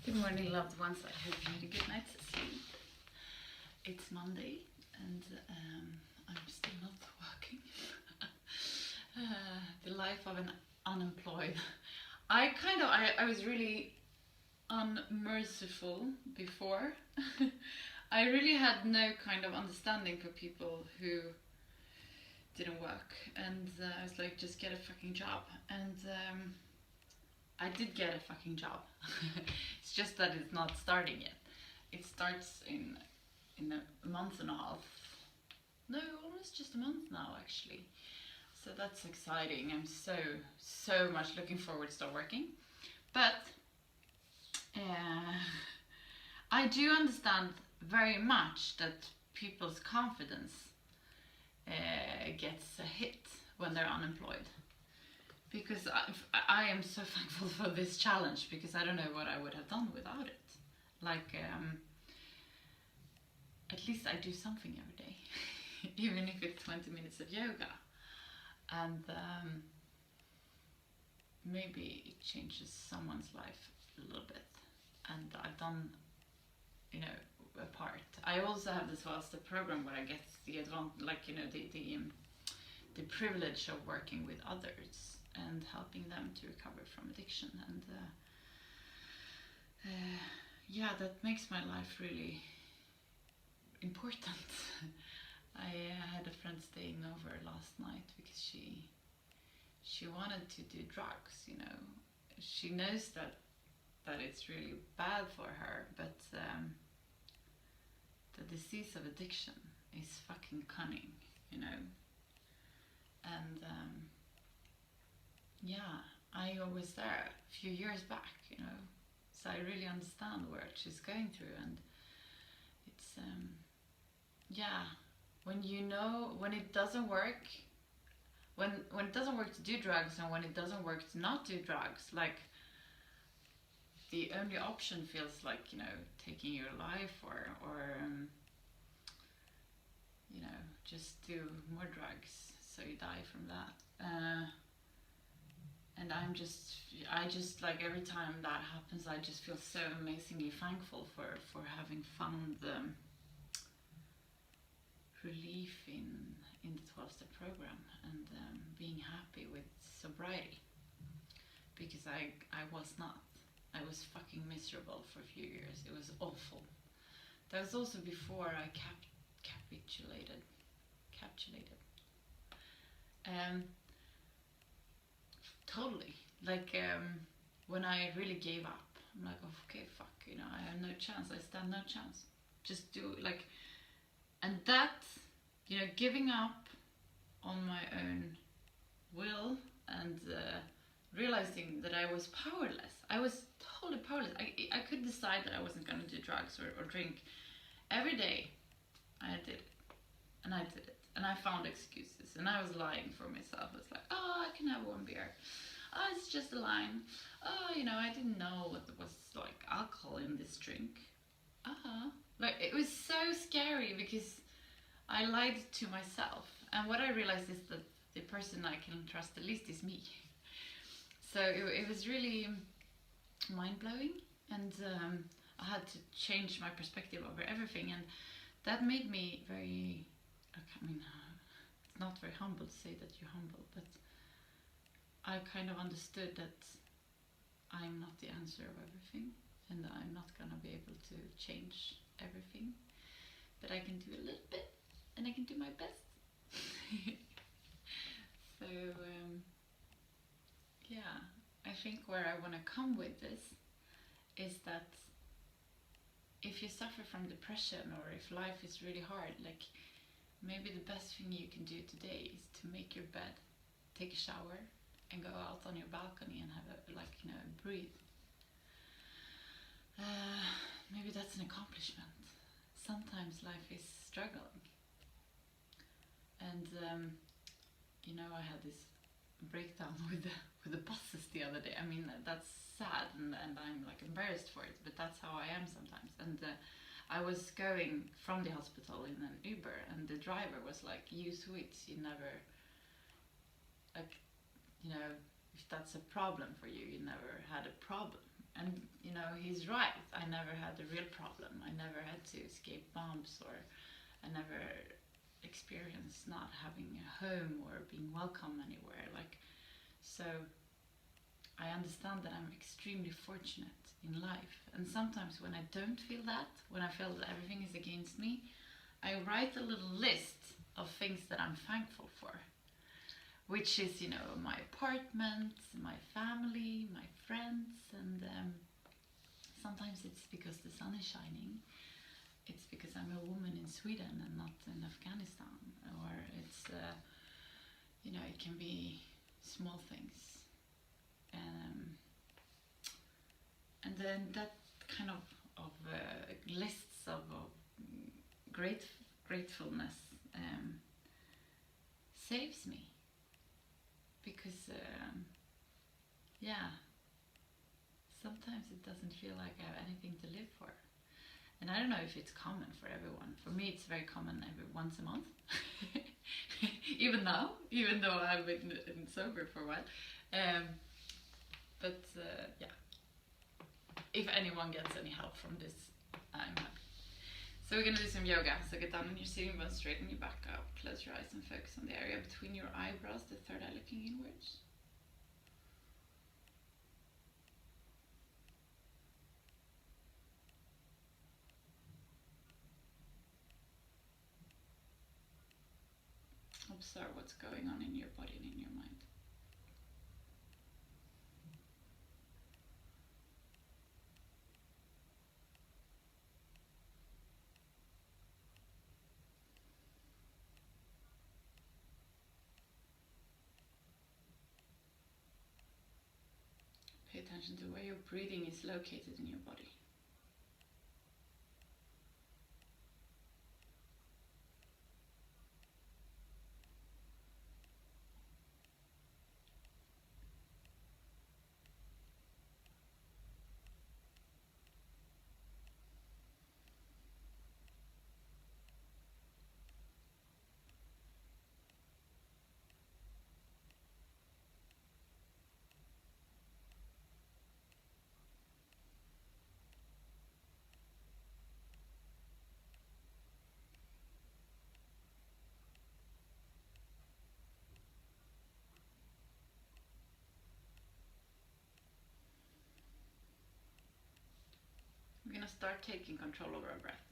Good morning, loved ones. I hope you had a good night's sleep. It's Monday and I'm still not working. The life of an unemployed. I was really unmerciful before. I really had no kind of understanding for people who didn't work, and I was like, just get a fucking job. And I did get a fucking job. It's just that it's not starting yet. It starts in a month and a half. No, almost just a month now actually. So that's exciting. I'm so much looking forward to start working. But I do understand very much that people's confidence gets a hit when they're unemployed. Because I am so thankful for this challenge, because I don't know what I would have done without it. Like, at least I do something every day, even if it's 20 minutes of yoga. And maybe it changes someone's life a little bit. And I've done, you know, a part. I also have this Master program where I get the advantage, like, you know, the privilege of working with others and helping them to recover from addiction. And yeah, that makes my life really important. I had a friend staying over last night because she wanted to do drugs, you know. She knows that it's really bad for her, but the disease of addiction is fucking cunning, you know. And yeah, I was there a few years back, you know, so I really understand what she's going through. And it's yeah, when you know when it doesn't work, when it doesn't work to do drugs, and when it doesn't work to not do drugs, like the only option feels like, you know, taking your life or you know, just do more drugs so you die from that. And I just like, every time that happens, I just feel so amazingly thankful for having found relief in the 12-step program, and being happy with sobriety, because I was not. I was fucking miserable for a few years. It was awful. That was also before I capitulated. Totally. Like, when I really gave up, I'm like, oh, okay, fuck, you know, I have no chance. I stand no chance. Just do, like, and that, you know, giving up on my own will, and realizing that I was powerless. I was totally powerless. I could decide that I wasn't going to do drugs or drink. Every day I did it, and I did it, and I found excuses, and I was lying for myself. It's like, oh, I can have one beer. Oh, it's just a line. Oh, you know, I didn't know what there was, like, alcohol in this drink. Like, it was so scary because I lied to myself. And what I realized is that the person I can trust the least is me. So it was really mind-blowing, and I had to change my perspective over everything, and that made me very, I mean, it's not very humble to say that you're humble, but I kind of understood that I'm not the answer of everything, and I'm not gonna be able to change everything, but I can do a little bit, and I can do my best. So yeah, I think where I want to come with this is that if you suffer from depression, or if life is really hard, like, maybe the best thing you can do today is to make your bed, take a shower, and go out on your balcony and have a, like, you know, breathe. Maybe that's an accomplishment. Sometimes life is struggling. And you know, I had this breakdown with the bosses the other day. I mean, that's sad, and I'm like embarrassed for it, but that's how I am sometimes. And I was going from the hospital in an Uber, and the driver was like, you Swedes, you never, like, you know, if that's a problem for you, you never had a problem. And you know, he's right. I never had a real problem. I never had to escape bombs, or I never experienced not having a home or being welcome anywhere. Like, so I understand that I'm extremely fortunate in life. And sometimes when I don't feel that, when I feel that everything is against me, I write a little list of things that I'm thankful for. Which is, you know, my apartment, my family, my friends, and sometimes it's because the sun is shining. It's because I'm a woman in Sweden and not in Afghanistan. Or it's, you know, it can be small things. And then that kind of lists of gratefulness saves me. Because, yeah, sometimes it doesn't feel like I have anything to live for. And I don't know if it's common for everyone. For me, it's very common once a month. Even now, even though I've been sober for a while. But yeah, if anyone gets any help from this, I'm happy. So we're gonna do some yoga. So get down on your sitting bones, straighten your back up, close your eyes and focus on the area between your eyebrows, the third eye looking inwards. Observe what's going on in your body and in your mind. Pay attention to where your breathing is located in your body. We're going to start taking control over our breath.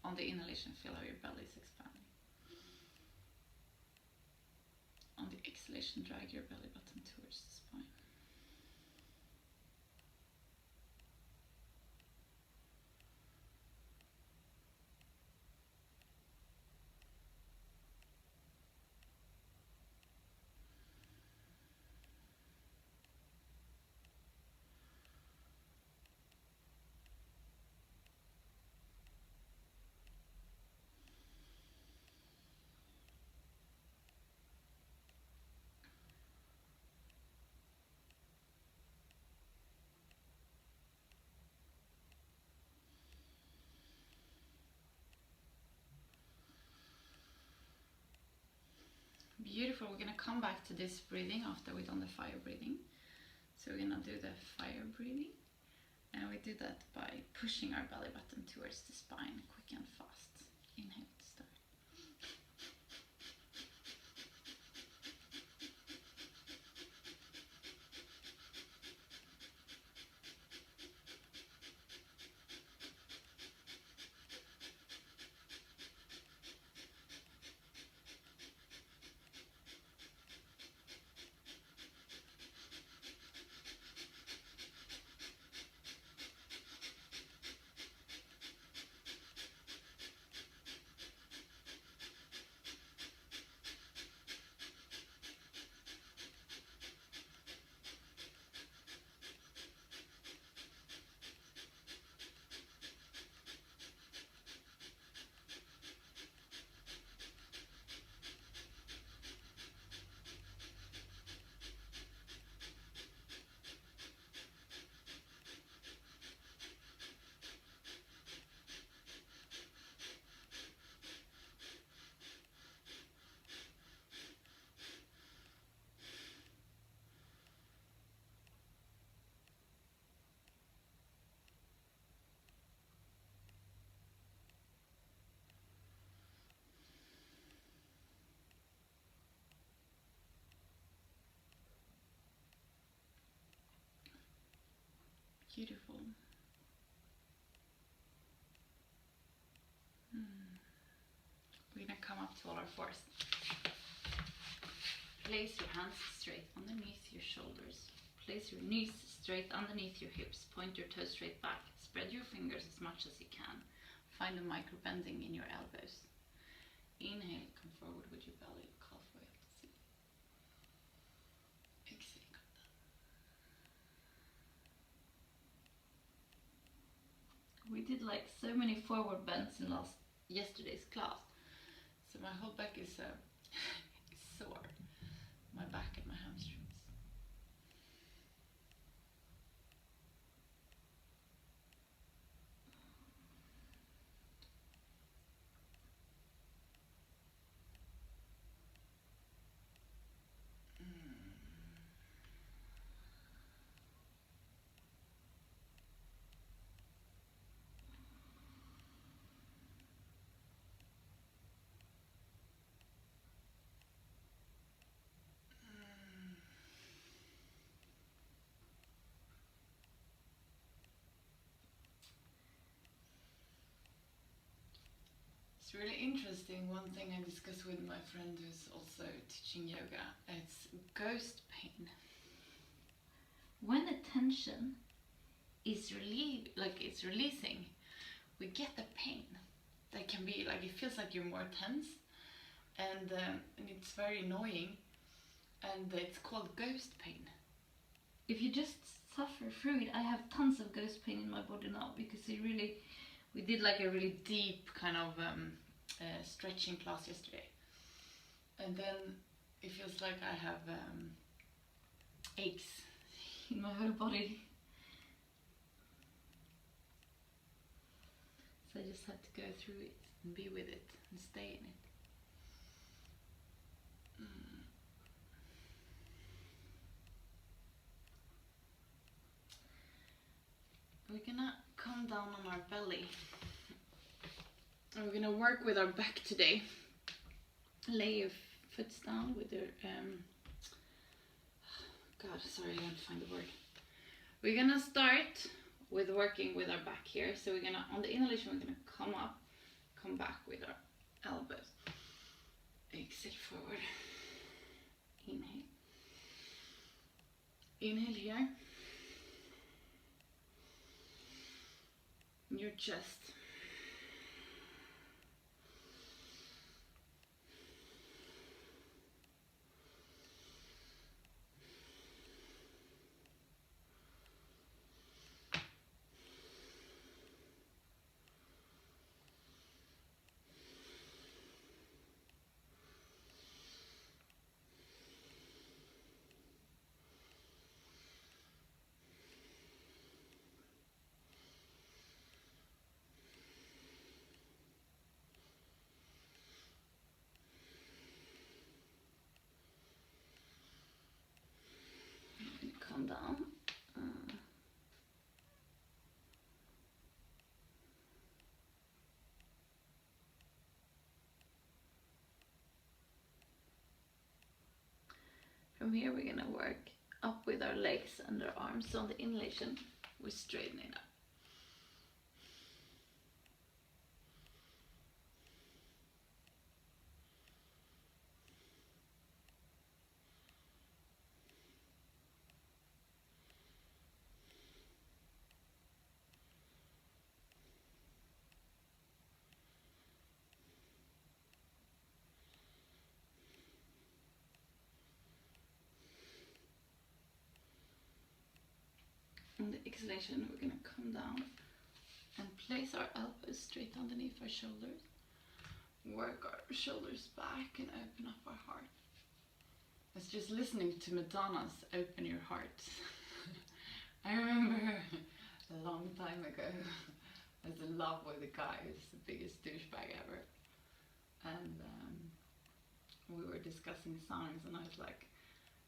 On the inhalation, feel how your belly is expanding. On the exhalation, drag your belly button towards the spine. Beautiful. We're going to come back to this breathing after we've done the fire breathing. So we're going to do the fire breathing. And we do that by pushing our belly button towards the spine, quick and fast. Inhale, start. Beautiful. We're gonna come up to all our fours. Place your hands straight underneath your shoulders. Place your knees straight underneath your hips. Point your toes straight back. Spread your fingers as much as you can. Find a micro bending in your elbows. Inhale, come forward with your belly, look halfway up to ceiling. Exhale, come down. We did like so many forward bends in yesterday's class, so my whole back is sore. My back and my hamstrings. It's really interesting. One thing I discussed with my friend who's also teaching yoga, it's ghost pain. When the tension is releasing, we get the pain. That can be like, it feels like you're more tense, and it's very annoying, and it's called ghost pain. If you just suffer through it, I have tons of ghost pain in my body now because we did like a really deep kind of stretching class yesterday, and then it feels like I have aches in my whole body. So I just have to go through it and be with it and stay in it. We're gonna come down on our belly. And we're gonna work with our back today. Lay your foot down with your God, sorry, I can't find the word. We're gonna start with working with our back here. So we're gonna, on the inhalation, we're gonna come up, come back with our elbows. Exhale forward. Inhale. Inhale here. Your chest. Come down. From here we're gonna work up with our legs and our arms. So on the inhalation, we're straightening up. On the exhalation, we're gonna come down and place our elbows straight underneath our shoulders. Work our shoulders back and open up our heart. It's just listening to Madonna's Open Your Heart. I remember a long time ago, I was in love with a guy who's the biggest douchebag ever. And we were discussing songs, and I was like,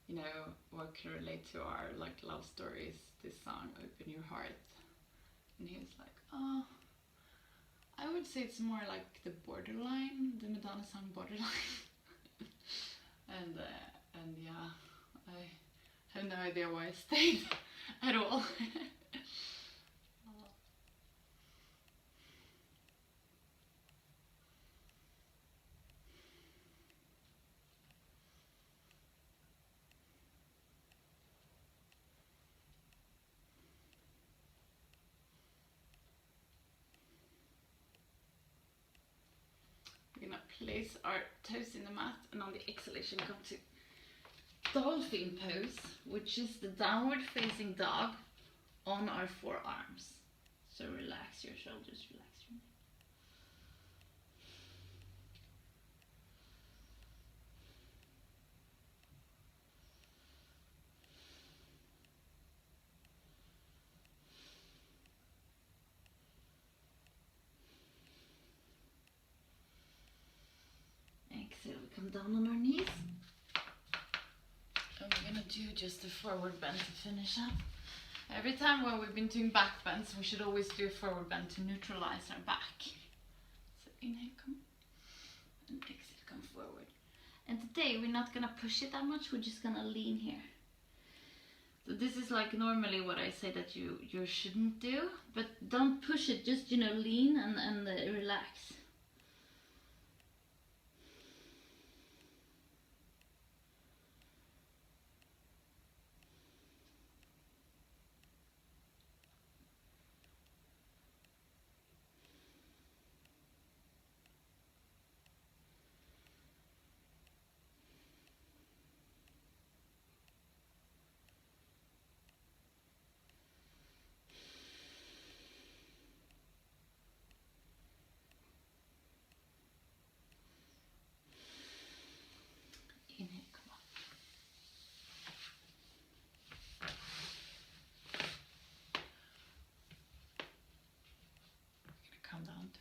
you know, what can relate to our like love stories, this song, Open Your Heart. And he was like, oh, I would say it's more like the Borderline, the Madonna song Borderline. and yeah, I have no idea why I stayed at all. place our toes in the mat, and on the exhalation come to dolphin pose, which is the downward facing dog on our forearms. So relax your shoulders, relax your neck. Exhale, we come down on our knees. And we're gonna do just a forward bend to finish up. Every time when we've been doing back bends, we should always do a forward bend to neutralize our back. So inhale, come, and exhale, come forward. And today we're not gonna push it that much, we're just gonna lean here. So this is like normally what I say that you shouldn't do, but don't push it, just lean and relax.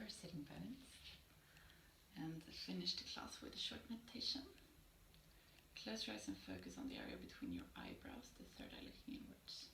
Our sitting bones and finish the class with a short meditation. Close your eyes and focus on the area between your eyebrows, the third eye looking inwards.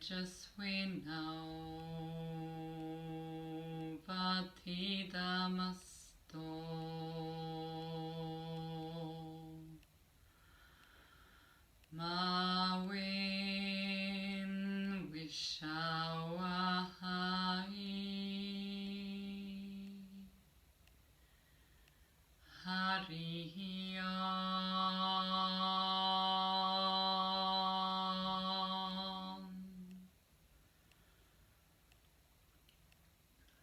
Just we know Vatidamasto Mawin Wishawahai Hariya.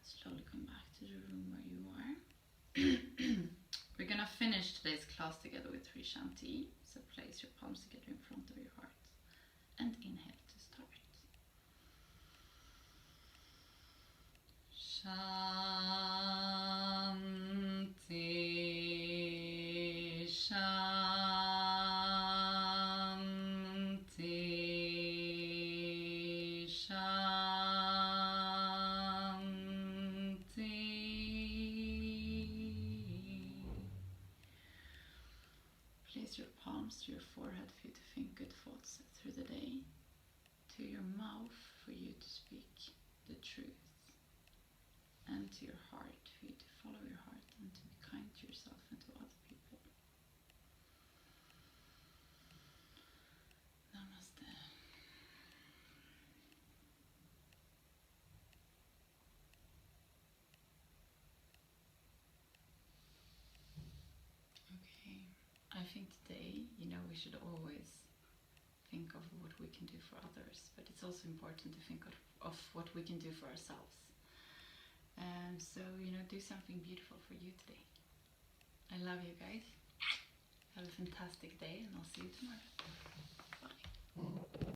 Slowly come back to the room where you are. We're gonna finish today's class together with 3 Shanti. So place your palms together in front of your heart and inhale to start. Shanti, Shanti, Shanti. Place your palms to your forehead for you to think good thoughts through the day, to your mouth for you to speak the truth, and to your heart for you to follow your heart and to be kind to yourself and to other people. Namaste. Okay, I think today, we should always think of what we can do for others, but it's also important to think of what we can do for ourselves. So, do something beautiful for you today. I love you guys. Have a fantastic day, and I'll see you tomorrow. Bye.